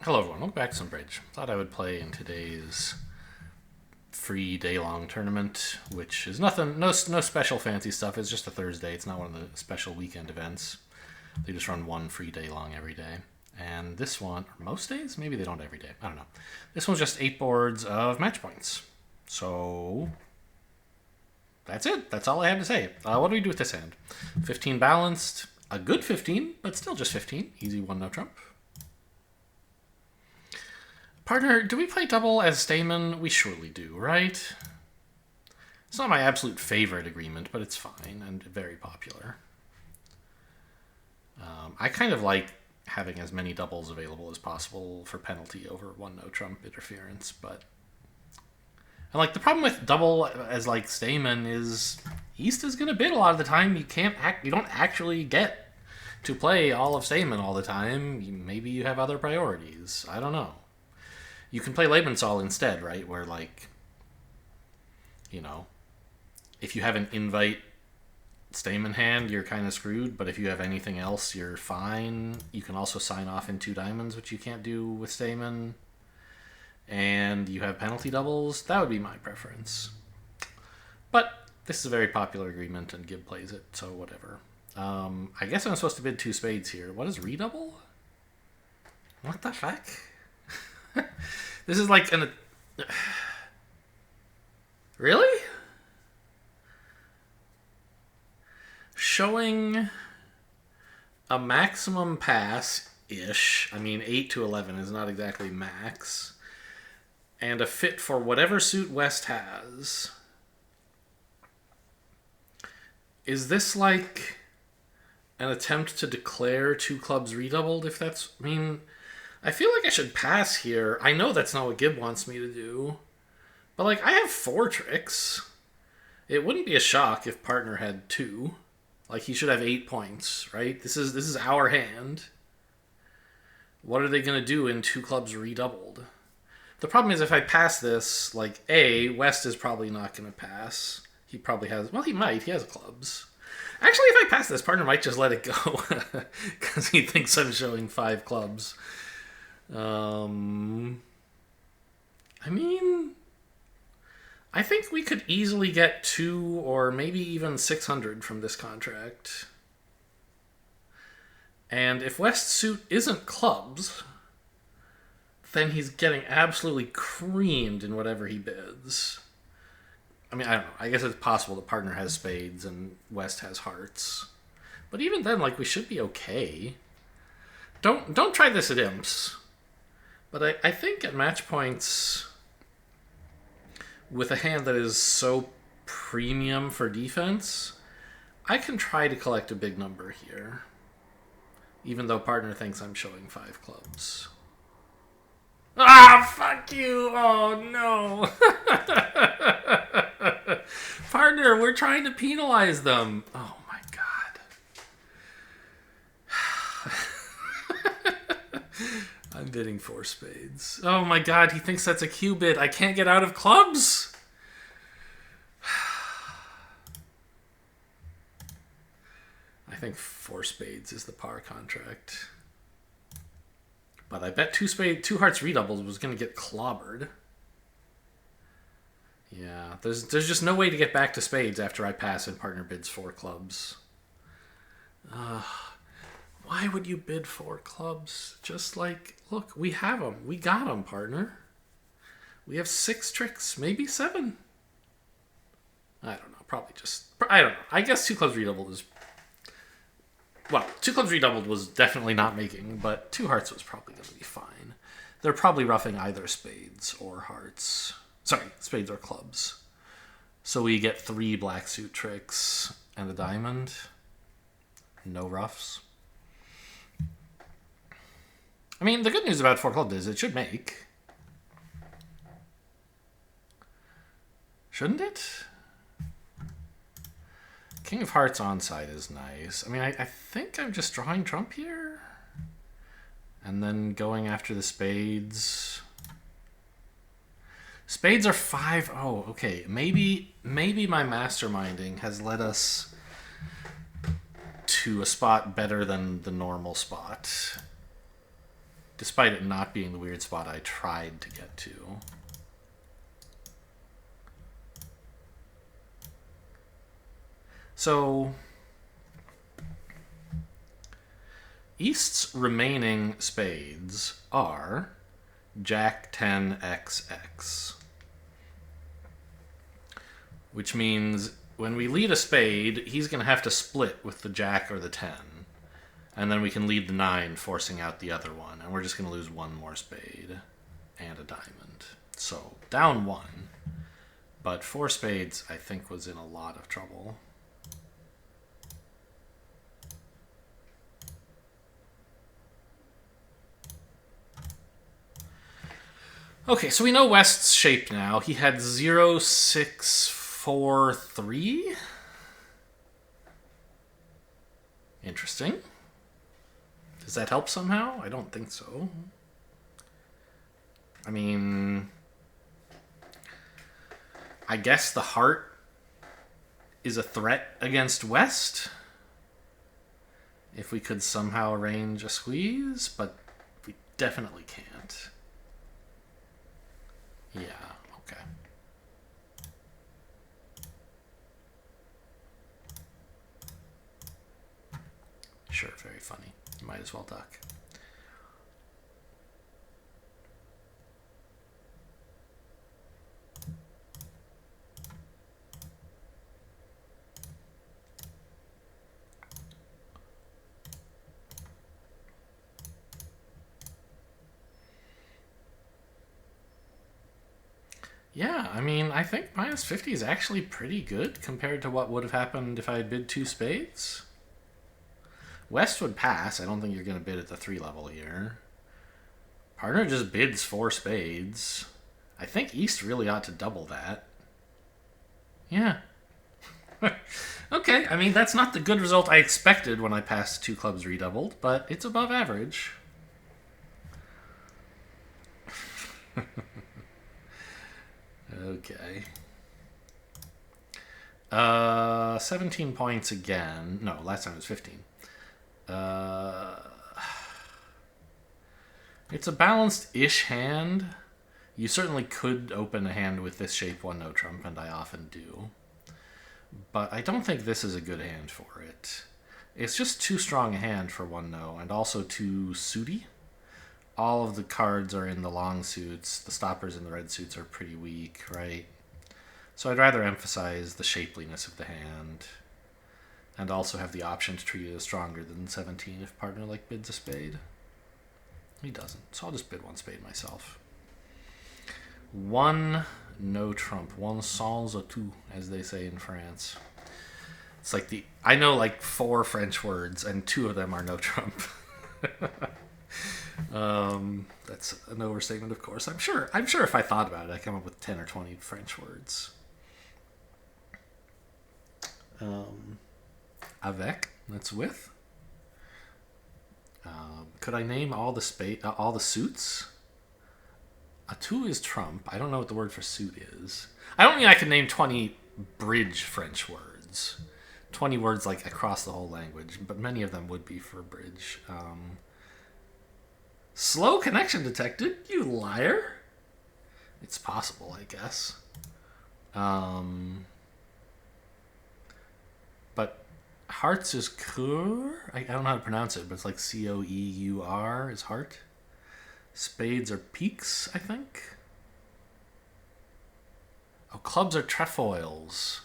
Hello everyone, welcome back to some bridge. Thought I would play in today's free day-long tournament, which is nothing, no special fancy stuff. It's just a Thursday. It's not one of the special weekend events. They just run one free day-long every day. And this one, or most days? Maybe they don't every day. I don't know. This one's just 8 boards of match points. So that's it. That's all I have to say. What do we do with this hand? 15 balanced. A good 15, but still just 15. Easy 1-no trump. Partner, do we play double as Stamen? We surely do, right? It's not my absolute favorite agreement, but it's fine and very popular. I kind of like having as many doubles available as possible for penalty over 1-no trump interference, but... And like the problem with double as like Stamen is East is going to bid a lot of the time. You don't actually get to play all of Stamen all the time. Maybe you have other priorities. I don't know. You can play Lebensall instead, right? Where, like, you know, if you have an invite Stamen hand, you're kind of screwed. But if you have anything else, you're fine. You can also sign off in 2 diamonds, which you can't do with Stamen. And you have penalty doubles. That would be my preference. But this is a very popular agreement, and Gib plays it, so whatever. I guess I'm supposed to bid 2 spades here. What is redouble? What the fuck? This is like an... Really? Showing a maximum pass-ish. I mean, 8 to 11 is not exactly max. And a fit for whatever suit West has. Is this like an attempt to declare 2 clubs redoubled? If that's... I mean... I feel like I should pass here. I know that's not what Gib wants me to do. But, like, I have 4 tricks. It wouldn't be a shock if partner had 2. Like, he should have 8 points, right? This is our hand. What are they going to do in 2 clubs redoubled? The problem is if I pass this, like, West is probably not going to pass. He probably has... Well, he might. He has clubs. Actually, if I pass this, partner might just let it go. Because he thinks I'm showing 5 clubs. I mean, I think we could easily get 2 or maybe even 600 from this contract. And if West's suit isn't clubs, then he's getting absolutely creamed in whatever he bids. I mean, I don't know. I guess it's possible the partner has spades and West has hearts. But even then, like, we should be okay. Don't try this at imps. But I think at match points, with a hand that is so premium for defense, I can try to collect a big number here. Even though partner thinks I'm showing 5 clubs. Ah, fuck you! Oh, no! Partner, we're trying to penalize them. Oh, my God. I'm bidding 4 spades. Oh my god, he thinks that's a Q bid. I can't get out of clubs! I think 4 spades is the par contract. But I bet 2 hearts redoubles was going to get clobbered. Yeah, there's just no way to get back to spades after I pass and partner bids 4 clubs. Why would you bid 4 clubs? Just like, look, we have them. We got them, partner. We have 6 tricks, maybe 7. I don't know. Probably just... I don't know. I guess 2 clubs redoubled is... Well, 2 clubs redoubled was definitely not making, but 2 hearts was probably going to be fine. They're probably roughing either spades or hearts. Sorry, spades or clubs. So we get 3 black suit tricks and a diamond. No roughs. I mean, the good news about 4 clubs is it should make. Shouldn't it? King of Hearts onside is nice. I mean, I think I'm just drawing trump here. And then going after the spades. Spades are 5. Oh, okay. Maybe my masterminding has led us to a spot better than the normal spot. despite it not being the weird spot I tried to get to. So East's remaining spades are Jack 10 XX, which means when we lead a spade, he's going to have to split with the Jack or the 10, and then we can lead the 9, forcing out the other one, and we're just going to lose one more spade and a diamond. So down 1, but 4 spades I think was in a lot of trouble. Okay, so we know West's shape now. He had 0, 6, 4, 3. Interesting. Does that help somehow? I don't think so. I mean, I guess the heart is a threat against West. If we could somehow arrange a squeeze, but we definitely can't. Yeah, okay. Sure, very funny. You might as well duck. Yeah, I mean, I think minus 50 is actually pretty good compared to what would have happened if I had bid 2 spades. West would pass. I don't think you're going to bid at the 3 level here. Partner just bids 4 spades. I think East really ought to double that. Yeah. Okay, I mean, that's not the good result I expected when I passed 2 clubs redoubled, but it's above average. Okay. 17 points again. No, last time it was 15. It's a balanced-ish hand. You certainly could open a hand with this shape 1-no trump, and I often do. But I don't think this is a good hand for it. It's just too strong a hand for 1-no, and also too suity. All of the cards are in the long suits. The stoppers in the red suits are pretty weak, right? So I'd rather emphasize the shapeliness of the hand, and also have the option to treat it as stronger than 17 if partner like bids a spade. He doesn't, so I'll just bid 1 spade myself. 1-no trump, 1 sans atout, as they say in France. It's like I know like 4 French words, and 2 of them are no trump. That's an overstatement, of course. I'm sure if I thought about it, I'd come up with 10 or 20 French words. Avec, that's with. Could I name all the suits? Atout is trump. I don't know what the word for suit is. I don't mean I could name 20 bridge French words. 20 words like across the whole language, but many of them would be for bridge. Slow connection detected, you liar. It's possible, I guess. But hearts is cœur. I don't know how to pronounce it, but it's like C-O-E-U-R is heart. Spades are peaks, I think. Oh, clubs are trefoils.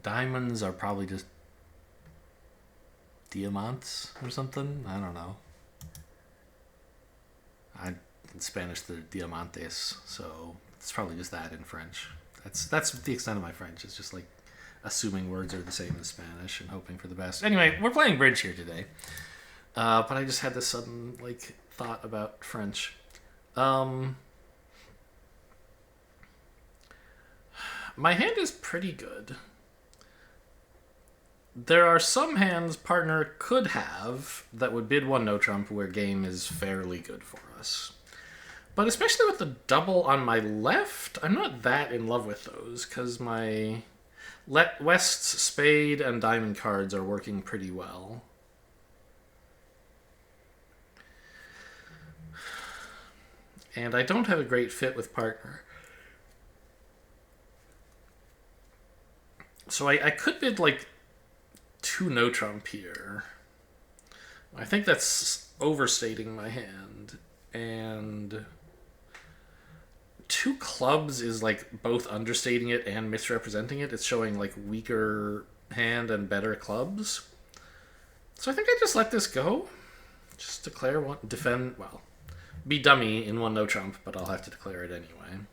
Diamonds are probably just diamants or something. I don't know. In Spanish, they're diamantes, so it's probably just that in French. That's the extent of my French. It's just like assuming words are the same as Spanish and hoping for the best. Anyway, we're playing bridge here today, but I just had this sudden thought about French. My hand is pretty good. There are some hands partner could have that would bid 1-no trump where game is fairly good for us. But especially with the double on my left, I'm not that in love with those because my West's spade and diamond cards are working pretty well. And I don't have a great fit with partner. So I could bid like 2 no trump here. I think that's overstating my hand. And 2 clubs is like both understating it and misrepresenting it. It's showing like weaker hand and better clubs. So I think I just let this go. Just declare one, defend, well, be dummy in 1 no trump, but I'll have to declare it anyway.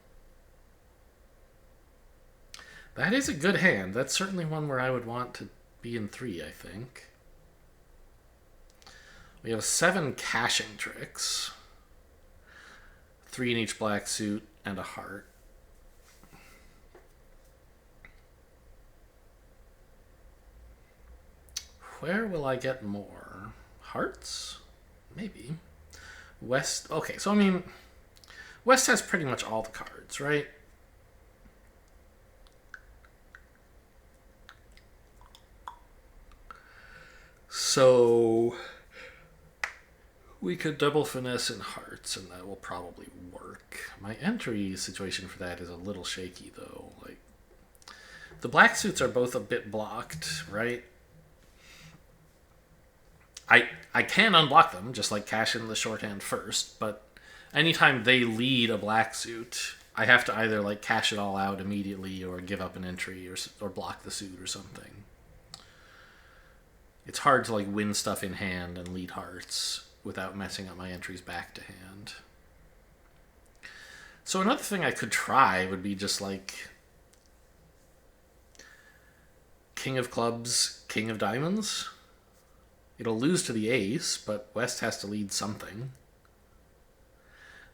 That is a good hand. That's certainly one where I would want to be in 3, I think. We have 7 caching tricks. 3 in each black suit and a heart. Where will I get more? Hearts? Maybe. West, okay, so I mean, West has pretty much all the cards, right? So we could double finesse in hearts, and that will probably work. My entry situation for that is a little shaky, though. Like, the black suits are both a bit blocked, right? I can unblock them, just like cash in the shorthand first, but anytime they lead a black suit, I have to either like cash it all out immediately or give up an entry or block the suit or something. It's hard to like win stuff in hand and lead hearts without messing up my entries back to hand. So another thing I could try would be just like King of Clubs, King of Diamonds. It'll lose to the ace, but West has to lead something.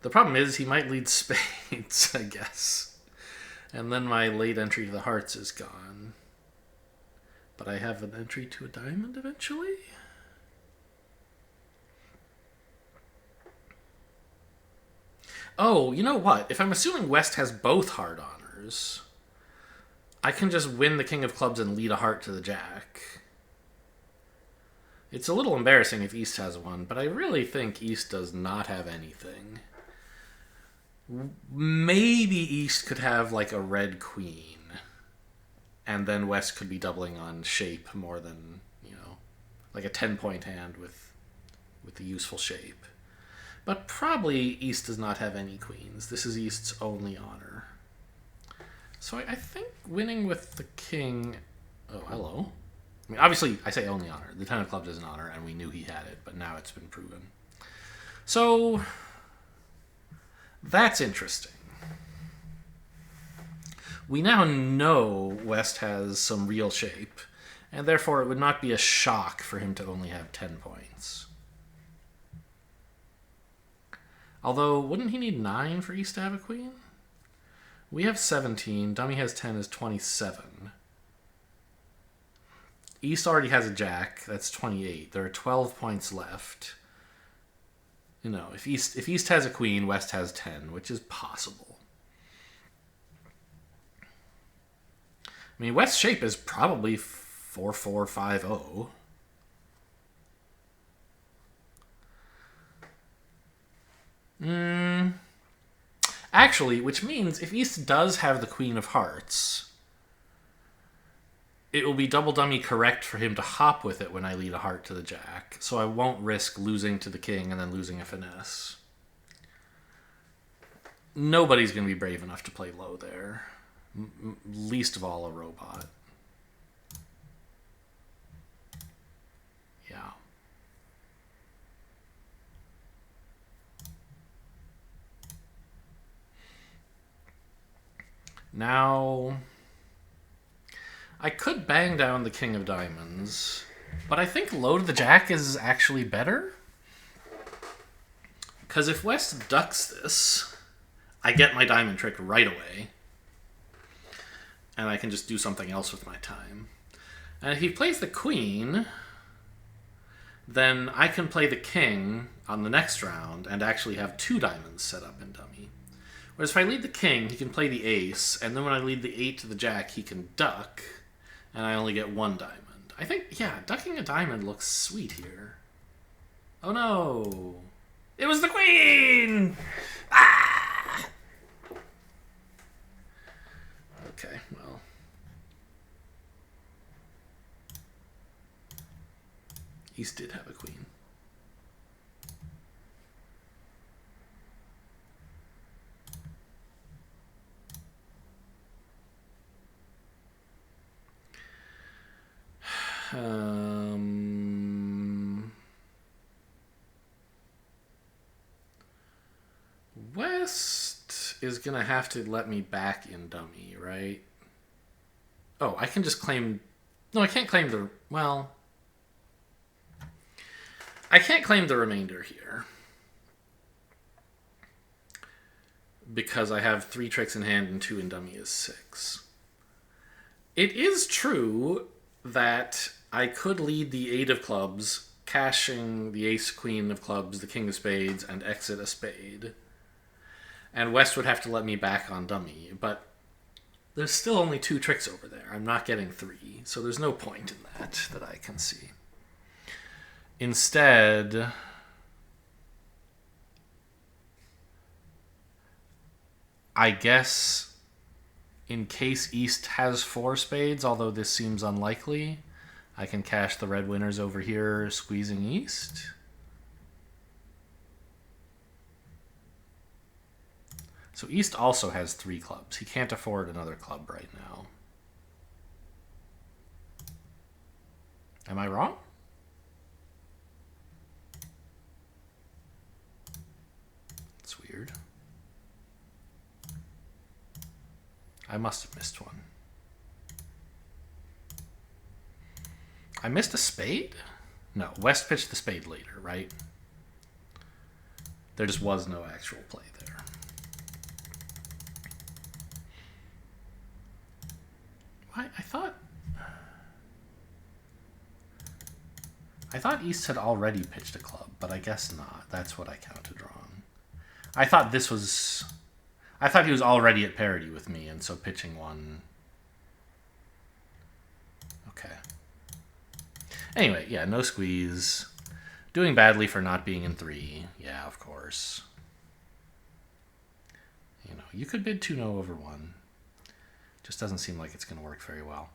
The problem is he might lead spades, I guess. And then my late entry to the hearts is gone. But I have an entry to a diamond eventually? Oh, you know what? If I'm assuming West has both heart honors, I can just win the King of Clubs and lead a heart to the Jack. It's a little embarrassing if East has one, but I really think East does not have anything. Maybe East could have like a red queen, and then West could be doubling on shape more than, like a 10-point hand with the useful shape. But probably East does not have any queens. This is East's only honor. So I think winning with the king... Oh, hello. I mean, obviously, I say only honor. The 10 of clubs is an honor, and we knew he had it, but now it's been proven. So, that's interesting. We now know West has some real shape, and therefore it would not be a shock for him to only have 10 points. Although, wouldn't he need 9 for East to have a queen? We have 17. Dummy has 10 is 27. East already has a jack. That's 28. There are 12 points left. If East has a queen, West has 10, which is possible. I mean, West's shape is probably 4-4-5-0. Actually, which means if East does have the Queen of Hearts, it will be double dummy correct for him to hop with it when I lead a heart to the jack, so I won't risk losing to the king and then losing a finesse. Nobody's going to be brave enough to play low there. Least of all a robot. Yeah. Now, I could bang down the King of Diamonds, but I think low to the Jack is actually better. Because if West ducks this, I get my diamond trick right away. And I can just do something else with my time. And if he plays the Queen, then I can play the King on the next round and actually have 2 diamonds set up in dummy. Whereas if I lead the King, he can play the Ace, and then when I lead the 8 to the Jack, he can duck, and I only get 1 diamond. I think, yeah, ducking a diamond looks sweet here. Oh no! It was the Queen! Ah! East did have a queen. West is going to have to let me back in dummy, right? Oh, I can just claim... No, I can't claim the... Well... I can't claim the remainder here. Because I have 3 tricks in hand and 2 in dummy is 6. It is true that I could lead the 8 of clubs, cashing the ace, queen of clubs, the king of spades, and exit a spade. And West would have to let me back on dummy, but there's still only 2 tricks over there. I'm not getting 3, so there's no point in that I can see. Instead, I guess in case East has 4 spades, although this seems unlikely, I can cash the red winners over here, squeezing East. So East also has 3 clubs. He can't afford another club right now. Am I wrong? It's weird. I must have missed one. I missed a spade? No, West pitched the spade later, right? There just was no actual play there. I thought East had already pitched a club, but I guess not. That's what I counted wrong. I thought he was already at parity with me, and so pitching one. Okay. Anyway, yeah, no squeeze. Doing badly for not being in 3. Yeah, of course. You know, you could bid 2-0 over 1. Just doesn't seem like it's going to work very well.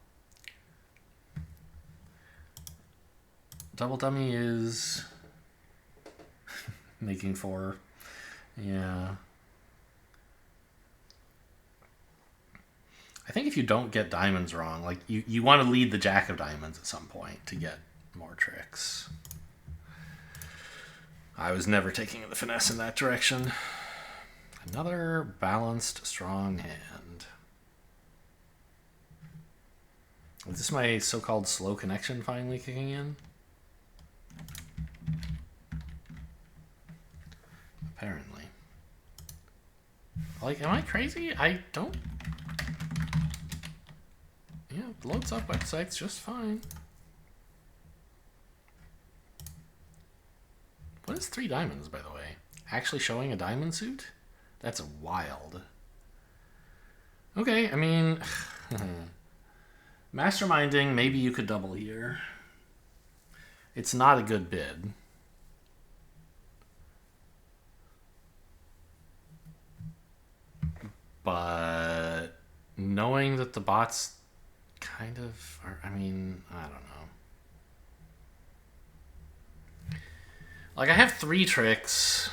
Double dummy is making 4. Yeah. I think if you don't get diamonds wrong, like you want to lead the jack of diamonds at some point to get more tricks. I was never taking the finesse in that direction. Another balanced, strong hand. Is this my so-called slow connection finally kicking in? Apparently. Like, am I crazy? I don't... Yeah, it loads up websites just fine. What is 3 diamonds, by the way? Actually showing a diamond suit? That's wild. Okay, I mean... Masterminding, maybe you could double here. It's not a good bid. But knowing that the bots kind of are, I mean, I don't know. Like, I have 3 tricks.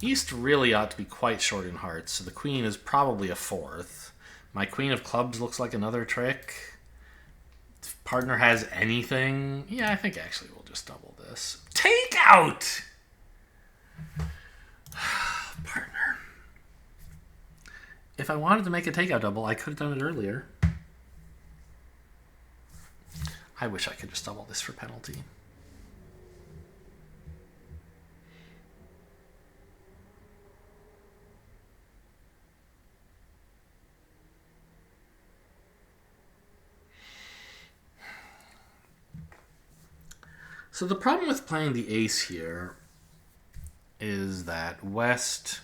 East really ought to be quite short in hearts, so the queen is probably a 4th. My queen of clubs looks like another trick. If partner has anything, yeah, I think actually we'll just double this. Take out! Partner. If I wanted to make a takeout double, I could have done it earlier. I wish I could just double this for penalty. So the problem with playing the ace here is that West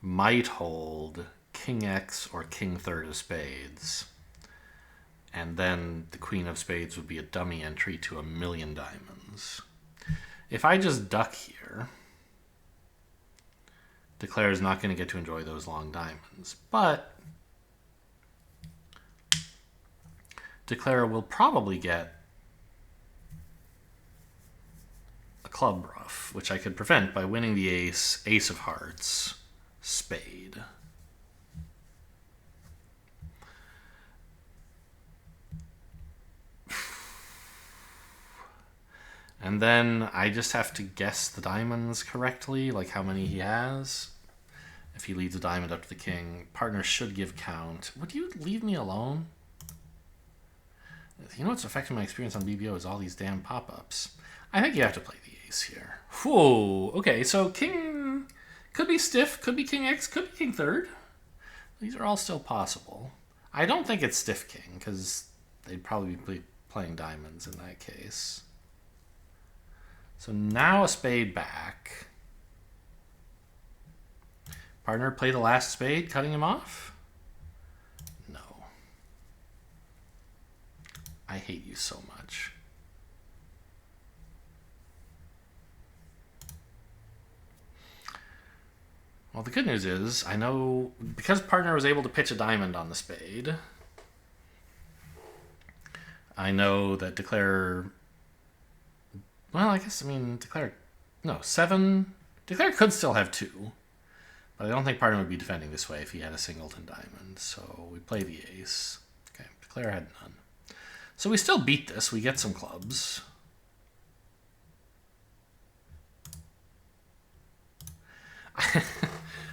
might hold King X or King third of spades. And then the Queen of Spades would be a dummy entry to a million diamonds. If I just duck here, Declare is not going to get to enjoy those long diamonds. But Declare will probably get club ruff, which I could prevent by winning the ace, ace of hearts, spade. And then I just have to guess the diamonds correctly, like how many he has. If he leads a diamond up to the king, partner should give count. Would you leave me alone? You know what's affecting my experience on BBO is all these damn pop-ups. I think you have to play the ace here. Whoa, okay, so king could be stiff, could be king X, could be king third. These are all still possible. I don't think it's stiff king, because they'd probably be playing diamonds in that case. So now a spade back. Partner play the last spade, cutting him off? No. I hate you so much. Well, the good news is, I know, because partner was able to pitch a diamond on the spade, I know that declare... Well, I guess, I mean, declare... No, 7... Declare could still have 2. But I don't think partner would be defending this way if he had a singleton diamond. So we play the ace. Okay, declare had none. So we still beat this. We get some clubs.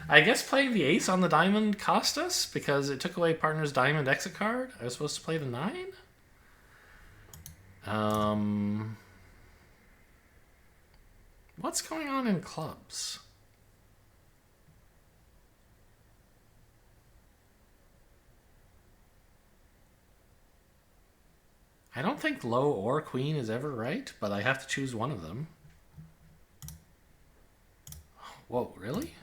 I guess playing the ace on the diamond cost us because it took away partner's diamond exit card. I was supposed to play the 9. What's going on in clubs? I don't think low or queen is ever right, but I have to choose one of them. Whoa, really?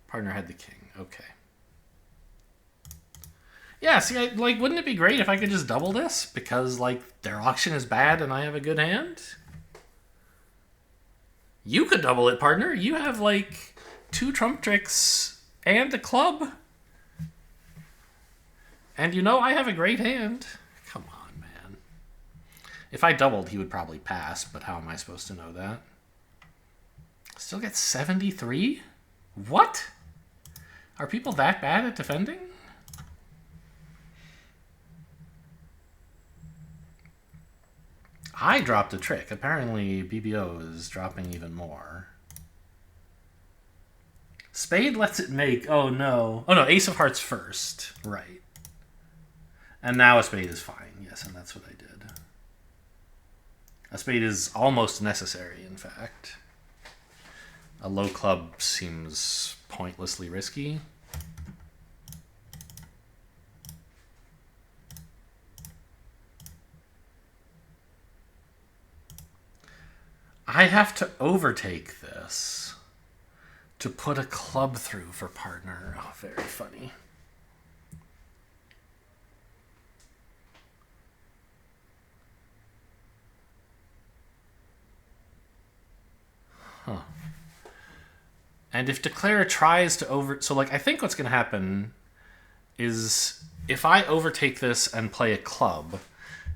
Partner had the king. Okay. Yeah, see, like, wouldn't it be great if I could just double this? Because, like, their auction is bad and I have a good hand? You could double it, partner. You have, like, 2 trump tricks and a club. And you know I have a great hand. Come on, man. If I doubled, he would probably pass, but how am I supposed to know that? Still get 73? What? Are people that bad at defending? I dropped a trick. Apparently, BBO is dropping even more. Spade lets it make... Oh, no. Oh, no. Ace of hearts first. Right. And now a spade is fine. Yes, and that's what I did. A spade is almost necessary, in fact. A low club seems pointlessly risky. I have to overtake this to put a club through for partner. Oh, very funny. Huh. And if declare tries to so like I think what's going to happen is if I overtake this and play a club,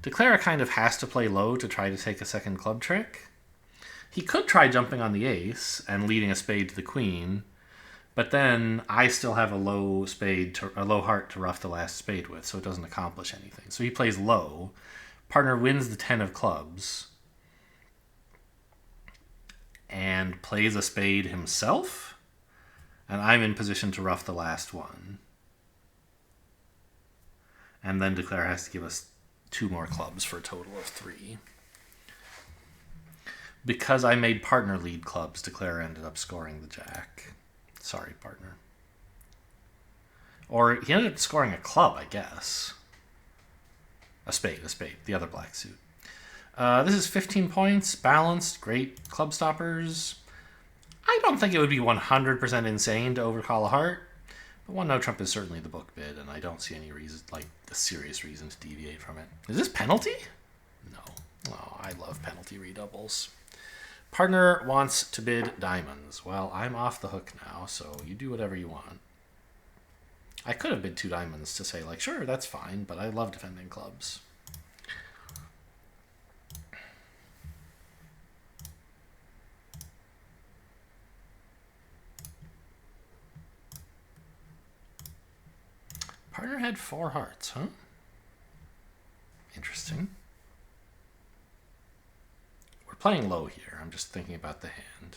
declare kind of has to play low to try to take a second club trick. He could try jumping on the ace and leading a spade to the queen, but then I still have a low heart to ruff the last spade with, so it doesn't accomplish anything. So he plays low. Partner wins the 10 of clubs and plays a spade himself, and I'm in position to ruff the last one. And then declare has to give us 2 more clubs for a total of 3. Because I made partner lead clubs, declare ended up scoring the jack. Sorry, partner. Or he ended up scoring a club, I guess. A spade, the other black suit. This is 15 points, balanced, great club stoppers. I don't think it would be 100% insane to overcall a heart, but 1-no trump is certainly the book bid, and I don't see any reason, like a serious reason to deviate from it. Is this penalty? No. Oh, I love penalty redoubles. Partner wants to bid diamonds. Well, I'm off the hook now, so you do whatever you want. I could have bid 2 diamonds to say, like, sure, that's fine, but I love defending clubs. Partner had 4 hearts, huh? Interesting. We're playing low here. I'm just thinking about the hand.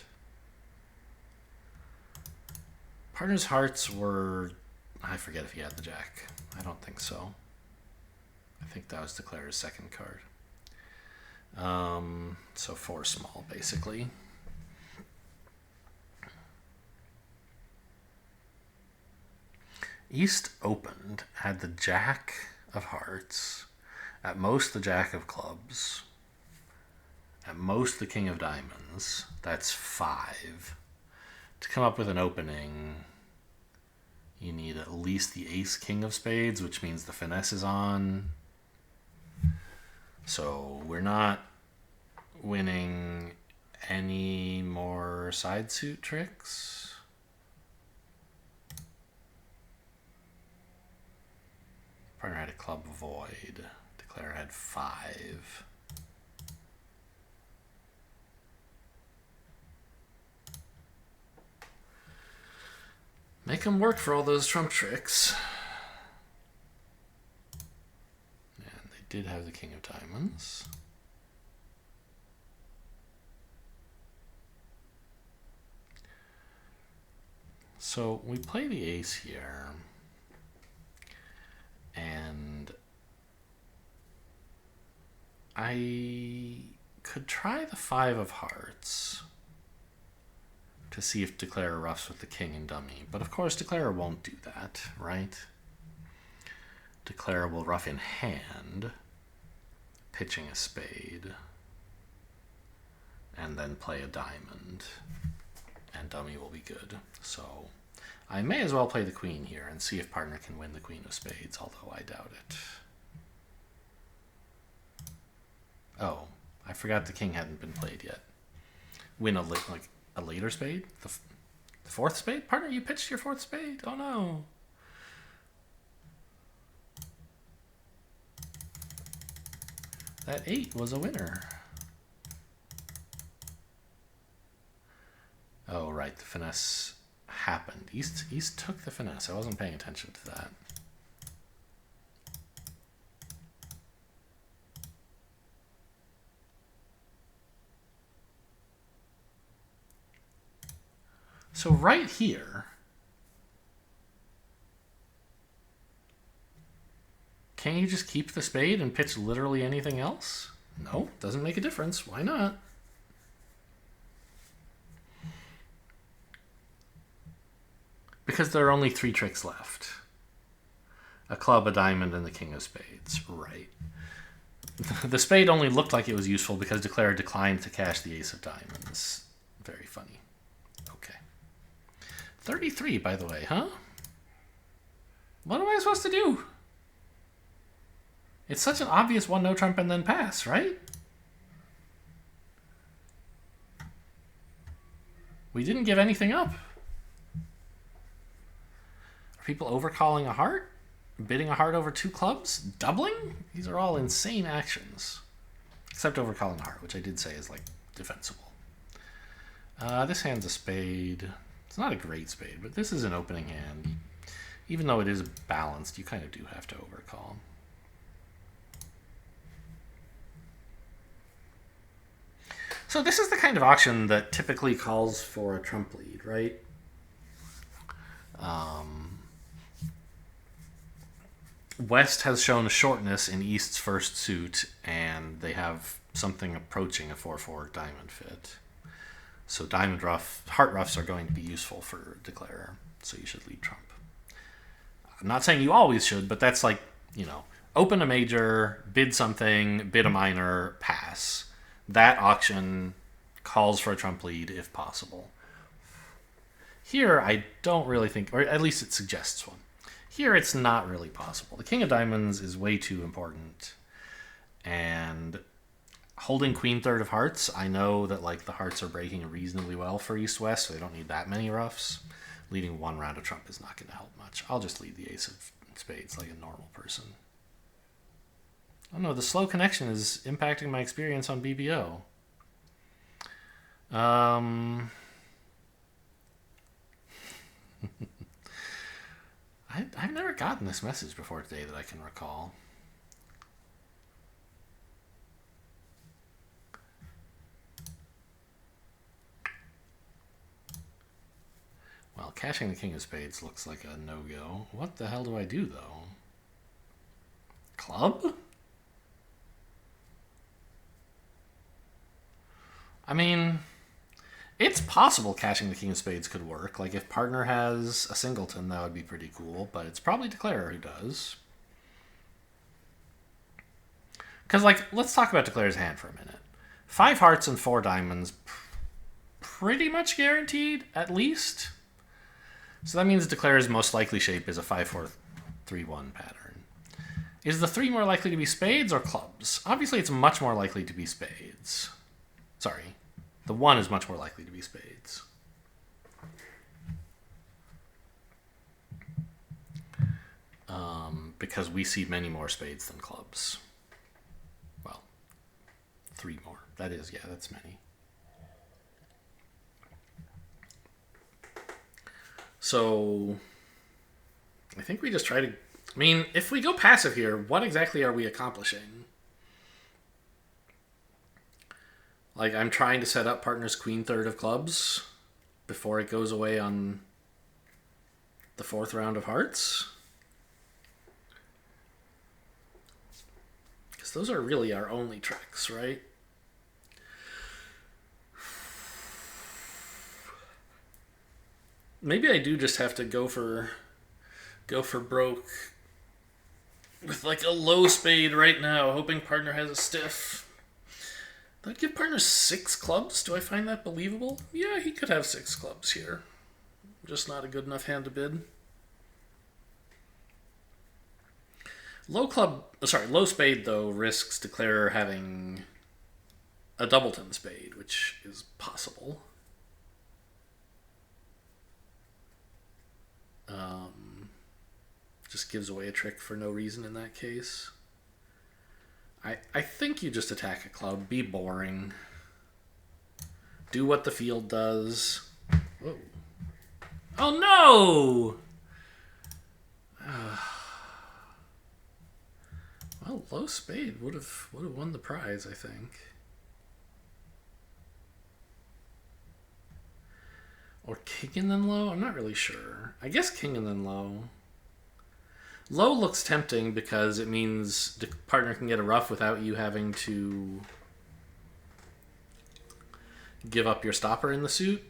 Partner's hearts were... I forget if he had the jack. I don't think so. I think that was Declarer's second card. So 4 small, basically. East opened, had the jack of hearts, at most the jack of clubs, at most the king of diamonds. That's 5. To come up with an opening, you need at least the ace king of spades, which means the finesse is on. So we're not winning any more side suit tricks. Partner had a club void. Declarer had 5. Make them work for all those trump tricks. And they did have the king of diamonds. So we play the ace here. And I could try the 5 of hearts to see if Declarer roughs with the king and dummy. But of course, Declarer won't do that, right? Declarer will rough in hand, pitching a spade, and then play a diamond, and dummy will be good. So I may as well play the queen here and see if partner can win the queen of spades, although I doubt it. Oh, I forgot the king hadn't been played yet. Win a later spade? The 4th spade? Partner, you pitched your 4th spade? Oh no. That 8 was a winner. Oh, right, the finesse happened. East took the finesse. I wasn't paying attention to that. So right here, can't you just keep the spade and pitch literally anything else? No, doesn't make a difference. Why not? Because there are only 3 tricks left. A club, a diamond, and the king of spades. Right. The spade only looked like it was useful because Declarer declined to cash the ace of diamonds. Very funny. Okay. 33, by the way, huh? What am I supposed to do? It's such an obvious 1 no trump and then pass, right? We didn't give anything up. Are people overcalling a heart? Bidding a heart over 2 clubs? Doubling? These are all insane actions. Except overcalling a heart, which I did say is, like, defensible. This hand's a spade. It's not a great spade, but this is an opening hand. Even though it is balanced, you kind of do have to overcall. So this is the kind of auction that typically calls for a trump lead, right? West has shown shortness in East's first suit, and they have something approaching a 4-4 diamond fit. So diamond rough, heart roughs are going to be useful for Declarer, so you should lead trump. I'm not saying you always should, but that's like, you know, open a major, bid something, bid a minor, pass. That auction calls for a trump lead if possible. Here, I don't really think, or at least it suggests one. Here, it's not really possible. The king of diamonds is way too important. And holding queen third of hearts, I know that like the hearts are breaking reasonably well for East-West, so they don't need that many roughs. Leading 1 round of trump is not going to help much. I'll just lead the ace of spades like a normal person. Oh no, the slow connection is impacting my experience on BBO. I've never gotten this message before today that I can recall. Well, cashing the king of spades looks like a no-go. What the hell do I do, though? Club? I mean, it's possible cashing the king of spades could work. Like, if partner has a singleton, that would be pretty cool. But it's probably declarer who does. Because, like, let's talk about declarer's hand for a minute. 5 hearts and 4 diamonds, pretty much guaranteed, at least. So that means declarer's most likely shape is a 5-4-3-1 pattern. Is the 3 more likely to be spades or clubs? Obviously, it's much more likely to be spades. Sorry. The 1 is much more likely to be spades. Because we see many more spades than clubs. Well, 3 more. That is, yeah, that's many. So, I think we just try to... I mean, if we go passive here, what exactly are we accomplishing? Like, I'm trying to set up partner's queen third of clubs before it goes away on the 4th round of hearts. Because those are really our only tricks, right? Maybe I do just have to go for broke with like a low spade right now, hoping partner has a stiff. That'd give partner 6 clubs. Do I find that believable? Yeah, he could have 6 clubs here. Just not a good enough hand to bid. Low spade though risks declarer having a doubleton spade, which is possible. Just gives away a trick for no reason in that case. I think you just attack a club. Be boring. Do what the field does. Whoa. Oh no! Well, low spade would have won the prize, I think. Or king and then low? I'm not really sure. I guess king and then low. Low looks tempting because it means the partner can get a ruff without you having to give up your stopper in the suit.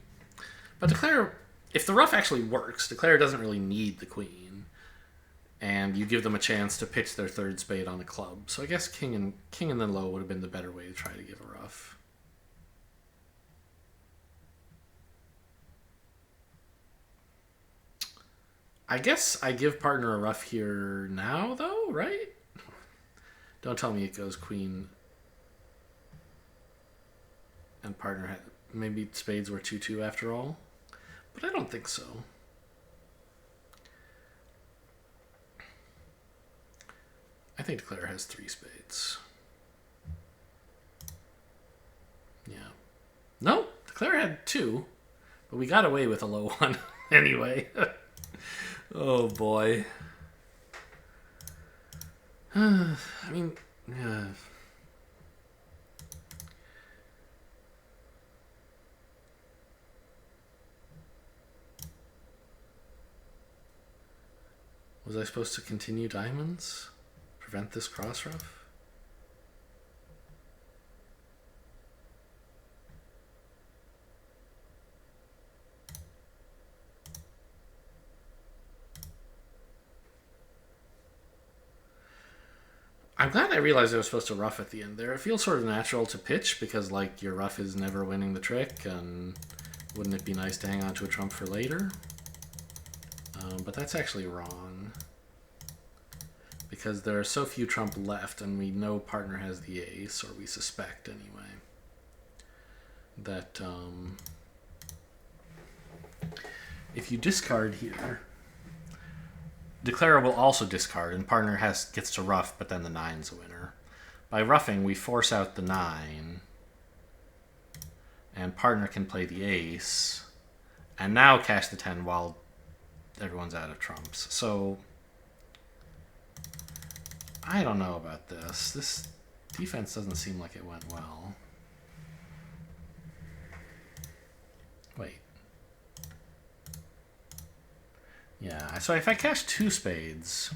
But declare, if the ruff actually works, declare doesn't really need the queen. And you give them a chance to pitch their 3rd spade on a club. So I guess king and then low would have been the better way to try to give a ruff. I guess I give partner a ruff here now, though, right? Don't tell me it goes queen and partner had... Maybe spades were 2-2 after all. But I don't think so. I think declare has 3 spades. Yeah. No, declare had 2. But we got away with a low one anyway. Oh boy. I mean, yeah. Was I supposed to continue diamonds? Prevent this cross ruff? I'm glad I realized I was supposed to ruff at the end there. It feels sort of natural to pitch because, like, your ruff is never winning the trick, and wouldn't it be nice to hang on to a trump for later? But that's actually wrong. Because there are so few trump left, and we know partner has the ace, or we suspect anyway, that if you discard here, declarer will also discard, and partner gets to ruff, but then the 9's a winner. By ruffing, we force out the 9, and partner can play the ace, and now cash the 10 while everyone's out of trumps. So I don't know about this. This defense doesn't seem like it went well. Wait. Yeah, so if I cash 2 spades,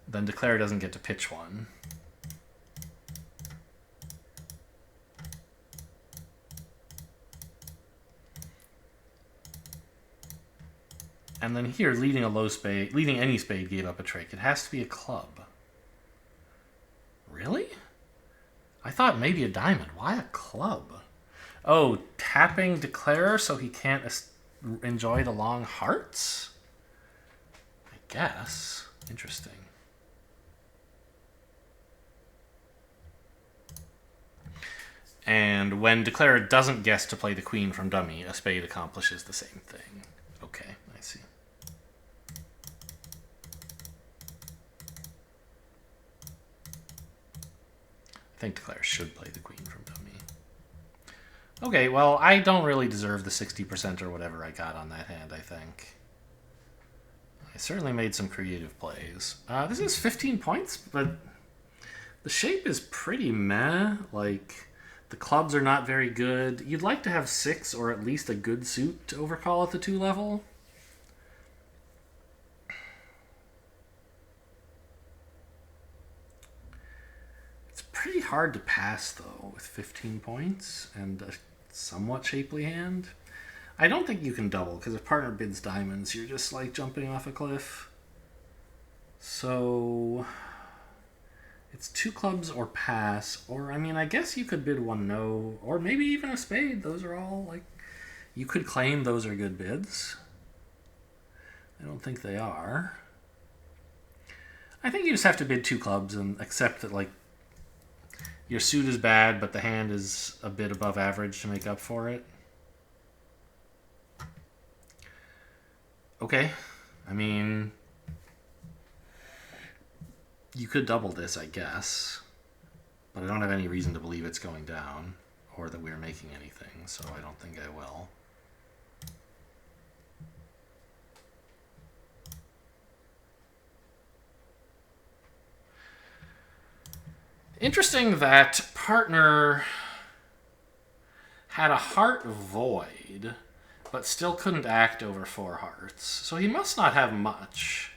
then declare doesn't get to pitch one. And then here, leading a low spade, leading any spade gave up a trick. It has to be a club. Really? I thought maybe a diamond. Why a club? Oh, tapping declare so he can't enjoy the long hearts? I guess. Interesting. And when declare doesn't guess to play the queen from dummy, a spade accomplishes the same thing. Okay, I see. I think declare should play the queen from dummy. Okay, well, I don't really deserve the 60% or whatever I got on that hand, I think. I certainly made some creative plays. This is 15 points, but the shape is pretty meh. Like, the clubs are not very good. You'd like to have 6 or at least a good suit to overcall at the 2 level. It's pretty hard to pass, though, with 15 points and a somewhat shapely hand. I don't think you can double, because if partner bids diamonds, you're just like jumping off a cliff. So it's 2 clubs or pass, or I mean, I guess you could bid 1 no, or maybe even a spade. Those are all like, you could claim those are good bids. I don't think they are. I think you just have to bid 2 clubs and accept that, like, your suit is bad, but the hand is a bit above average to make up for it. Okay. I mean, you could double this, I guess. But I don't have any reason to believe it's going down or that we're making anything, so I don't think I will. Interesting that partner had a heart void, but still couldn't act over 4 hearts. So he must not have much.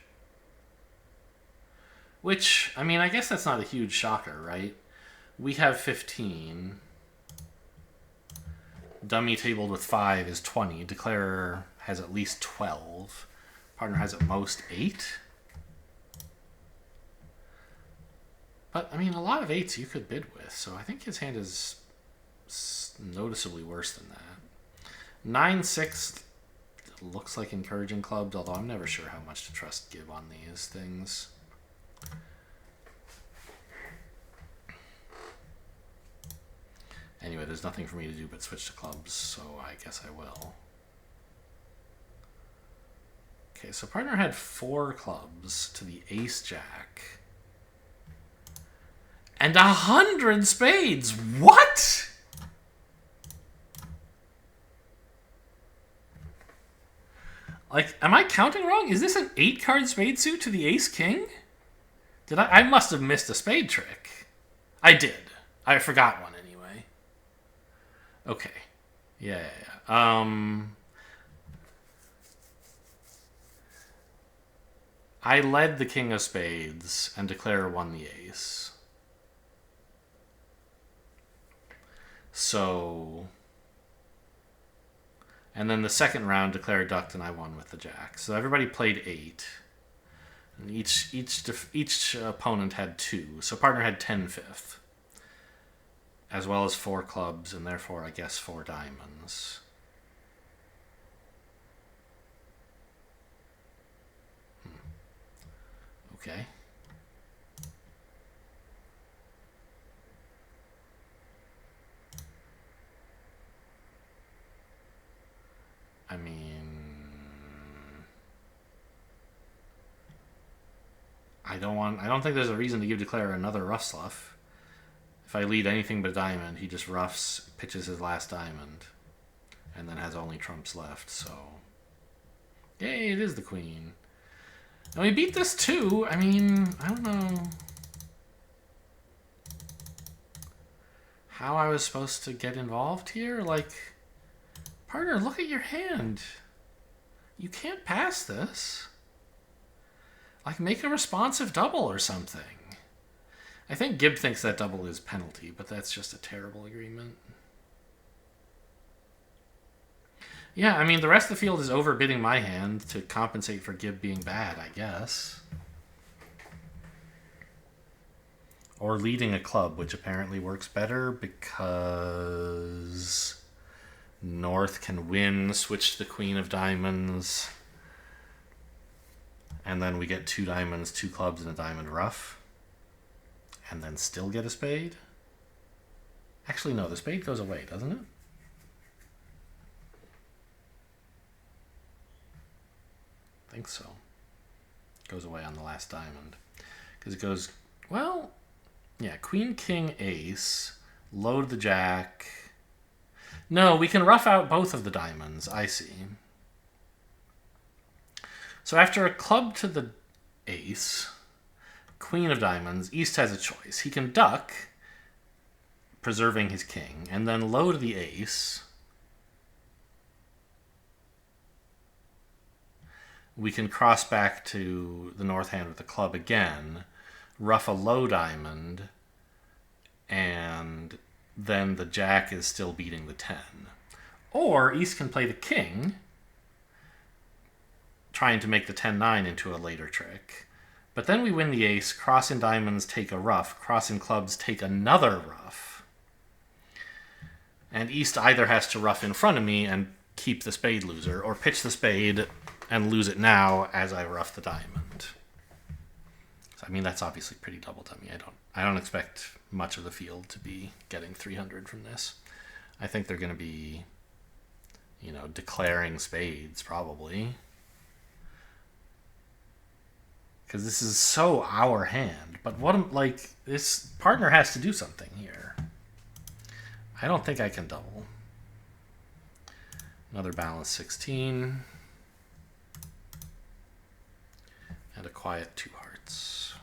Which, I mean, I guess that's not a huge shocker, right? We have 15. Dummy tabled with 5 is 20. Declarer has at least 12. Partner has at most 8. But, I mean, a lot of 8s you could bid with, so I think his hand is noticeably worse than that. 9-6 looks like encouraging clubs, although I'm never sure how much to trust Gib on these things. Anyway, there's nothing for me to do but switch to clubs, so I guess I will. Okay, so partner had 4 clubs to the ace-jack. And 100 spades! What?! Like, am I counting wrong? Is this an 8-card spade suit to the ace-king? Did I must have missed a spade trick. I did. I forgot one anyway. Okay. Yeah. I led the king of spades, and declare won the ace. So, and then the second round, declare ducked, and I won with the jack. So everybody played 8, and each opponent had 2. So partner had 10/5, as well as 4 clubs, and therefore I guess 4 diamonds. Okay. I mean, I don't think there's a reason to give declare another rough sluff. If I lead anything but a diamond, he just roughs, pitches his last diamond, and then has only trumps left, so. Yay, it is the queen. And we beat this too. I mean, I don't know how I was supposed to get involved here. Like, partner, look at your hand. You can't pass this. Like, make a responsive double or something. I think Gibb thinks that double is penalty, but that's just a terrible agreement. Yeah, I mean, the rest of the field is overbidding my hand to compensate for Gibb being bad, I guess. Or leading a club, which apparently works better because North can win, switch to the Queen of Diamonds, and then we get 2 diamonds, 2 clubs, and a diamond ruff. And then still get a spade? Actually, no, the spade goes away, doesn't it? I think so. It goes away on the last diamond. Because it goes, well, yeah, Queen, King, Ace, load the Jack. No, we can rough out both of the diamonds, I see. So after a club to the Ace, Queen of Diamonds, East has a choice. He can duck, preserving his king, and then load the Ace. We can cross back to the North hand with the club again, rough a low diamond, and then the Jack is still beating the 10. Or East can play the king, trying to make the 10-9 into a later trick. But then we win the Ace, cross in diamonds, take a ruff, cross in clubs, take another ruff. And East either has to ruff in front of me and keep the spade loser, or pitch the spade and lose it now as I rough the diamond. So, I mean, that's obviously pretty double dummy. I don't expect much of the field to be getting 300 from this. I think they're going to be, declaring spades probably. Because this is so our hand. But this partner has to do something here. I don't think I can double. Another balance 16. And a quiet 2 hearts.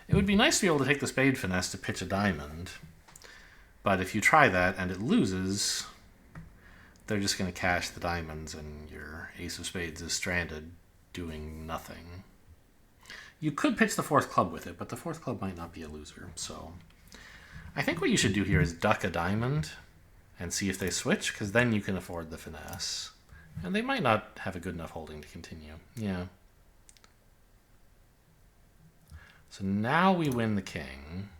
It would be nice to be able to take the spade finesse to pitch a diamond. But if you try that and it loses, they're just going to cash the diamonds and your ace of spades is stranded doing nothing. You could pitch the 4th club with it, but the 4th club might not be a loser. So I think what you should do here is duck a diamond and see if they switch, because then you can afford the finesse. And they might not have a good enough holding to continue. Yeah. So now we win the king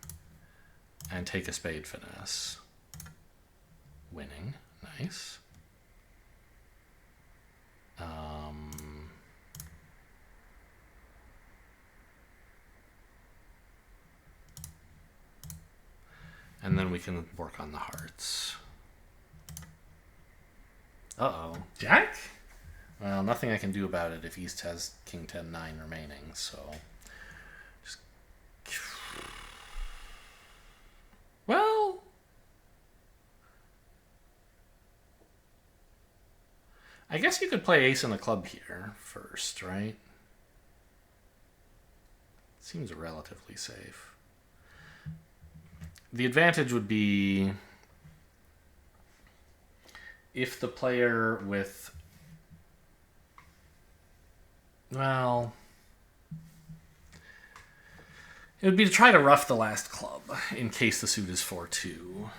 and take a spade finesse. Winning. Nice. And then we can work on the hearts. Uh-oh. Jack? Well, nothing I can do about it if East has King 10-9 remaining, so... Well... I guess you could play ace in the club here first, right? Seems relatively safe. The advantage would be if the player with... Well... It would be to try to rough the last club in case the suit is 4-2.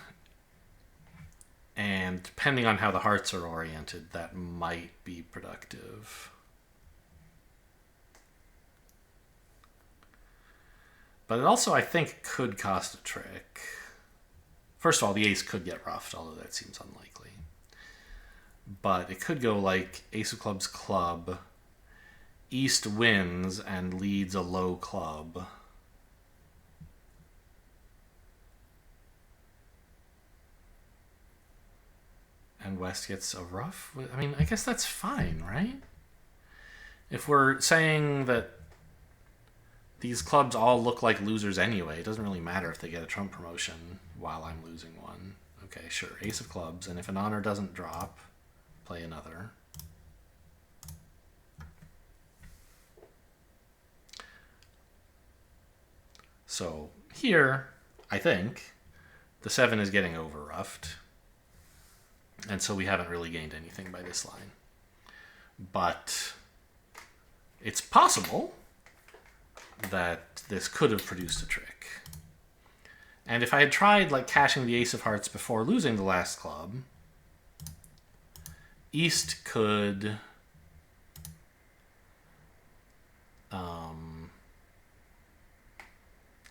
And depending on how the hearts are oriented, that might be productive. But it also, I think, could cost a trick. First of all, the ace could get roughed, although that seems unlikely. But it could go like ace of clubs, club, East wins and leads a low club. And West gets a ruff? I mean, I guess that's fine, right? If we're saying that these clubs all look like losers anyway, it doesn't really matter if they get a trump promotion while I'm losing one. Okay, sure. Ace of clubs. And if an honor doesn't drop, play another. So here, I think, the 7 is getting over-ruffed. And so we haven't really gained anything by this line. But it's possible that this could have produced a trick. And if I had tried like cashing the ace of hearts before losing the last club, East could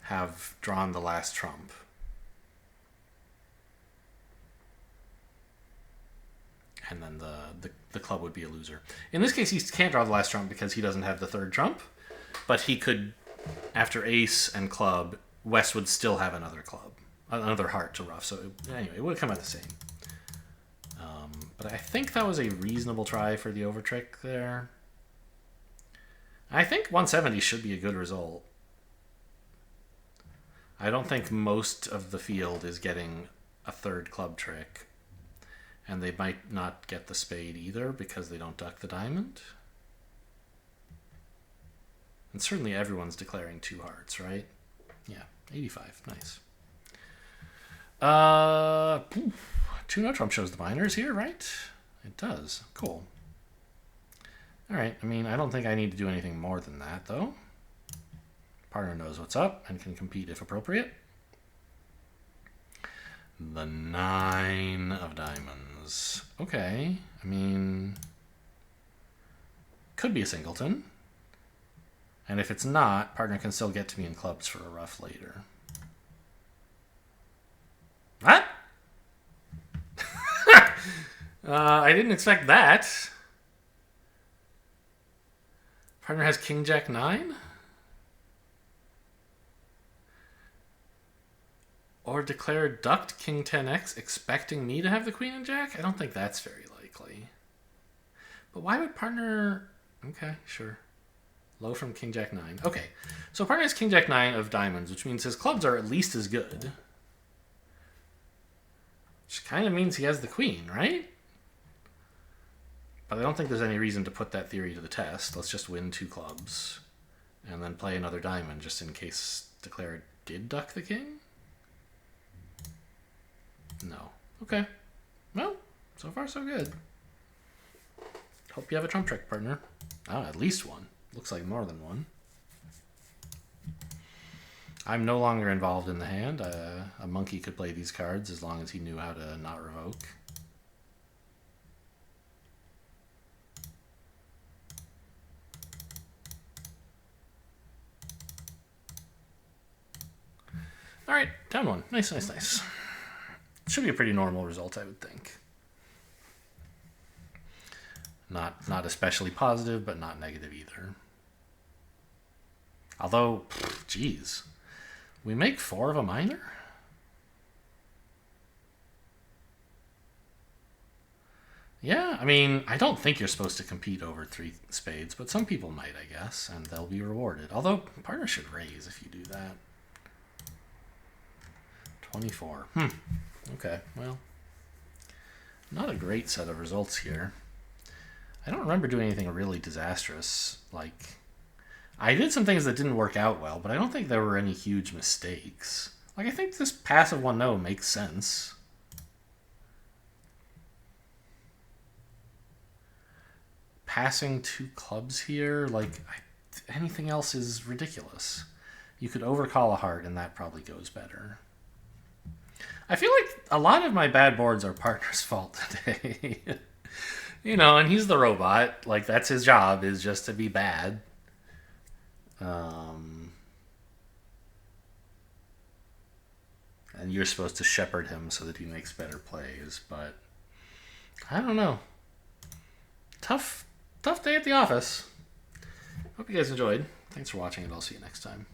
have drawn the last trump. And then the club would be a loser. In this case, East can't draw the last trump because he doesn't have the third trump. But he could, after ace and club, West would still have another club, another heart to ruff. So anyway, it would have come out the same. But I think that was a reasonable try for the over trick there. I think 170 should be a good result. I don't think most of the field is getting a third club trick. And they might not get the spade either because they don't duck the diamond. And certainly everyone's declaring 2 hearts, right? Yeah, 85. Nice. 2 no trump shows the minors here, right? It does. Cool. All right. I mean, I don't think I need to do anything more than that, though. Partner knows what's up and can compete if appropriate. The 9 of diamonds. Okay. I mean, could be a singleton. And if it's not, partner can still get to me in clubs for a ruff later. What? I didn't expect that. Partner has king jack 9? Or declare ducked king 10x expecting me to have the queen and jack? I don't think that's very likely. But why would partner... Okay, sure. Low from king jack 9. Okay, so partner has king jack 9 of diamonds, which means his clubs are at least as good. Which kind of means he has the queen, right? But I don't think there's any reason to put that theory to the test. Let's just win 2 clubs. And then play another diamond, just in case declare did duck the king? No. Okay. Well, so far so good. Hope you have a trump trick, partner. Oh, at least one. Looks like more than one. I'm no longer involved in the hand. A monkey could play these cards as long as he knew how to not revoke. All right, down 1. Nice, nice, nice. Should be a pretty normal result, I would think. Not especially positive, but not negative either. Although, geez, we make 4 of a minor? Yeah, I mean, I don't think you're supposed to compete over 3 spades, but some people might, I guess, and they'll be rewarded. Although, partner should raise if you do that. 24. Okay, well, not a great set of results here. I don't remember doing anything really disastrous. Like, I did some things that didn't work out well, but I don't think there were any huge mistakes. Like, I think this passive 1-0 makes sense. Passing 2 clubs here, like, anything else is ridiculous. You could overcall a heart, and that probably goes better. I feel like a lot of my bad boards are partner's fault today. You know, and he's the robot. Like, that's his job, is just to be bad. And you're supposed to shepherd him so that he makes better plays. But I don't know. Tough day at the office. Hope you guys enjoyed. Thanks for watching, and I'll see you next time.